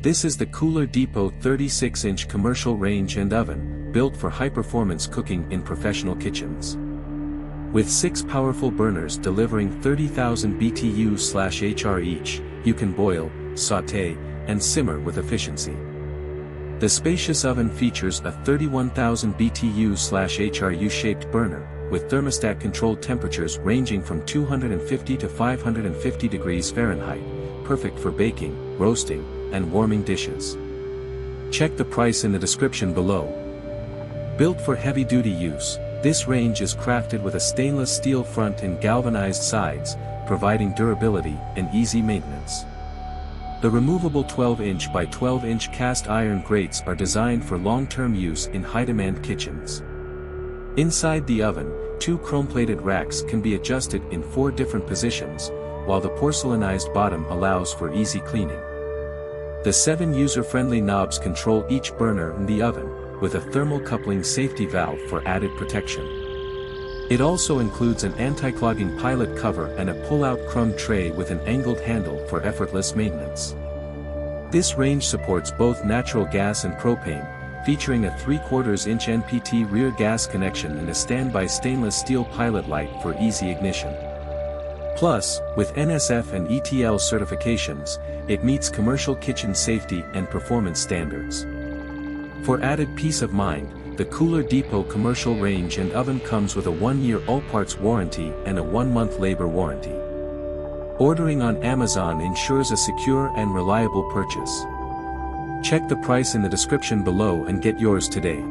This is the Cooler Depot 36-inch commercial range and oven, built for high-performance cooking in professional kitchens. With 6 powerful burners delivering 30,000 BTU/HR each, you can boil, sauté, and simmer with efficiency. The Spacious Oven features a 31,000 BTU/HR U-shaped burner, with thermostat-controlled temperatures ranging from 250 to 550 degrees Fahrenheit, perfect for baking, roasting, and warming dishes. Check the price in the description below. Built for heavy-duty use, this range is crafted with a stainless steel front and galvanized sides, providing durability and easy maintenance. The removable 12-inch by 12-inch cast iron grates are designed for long-term use in high-demand kitchens. Inside the oven, 2 chrome-plated racks can be adjusted in 4 different positions, while the porcelainized bottom allows for easy cleaning. The 7 user-friendly knobs control each burner in the oven, with a thermal coupling safety valve for added protection. It also includes an anti-clogging pilot cover and a pull-out crumb tray with an angled handle for effortless maintenance. This range supports both natural gas and propane, featuring a 3/4-inch NPT rear gas connection and a standby stainless steel pilot light for easy ignition. Plus, with NSF and ETL certifications, it meets commercial kitchen safety and performance standards. For added peace of mind, the Cooler Depot commercial range and oven comes with a 1-year all-parts warranty and a 1-month labor warranty. Ordering on Amazon ensures a secure and reliable purchase. Check the price in the description below and get yours today.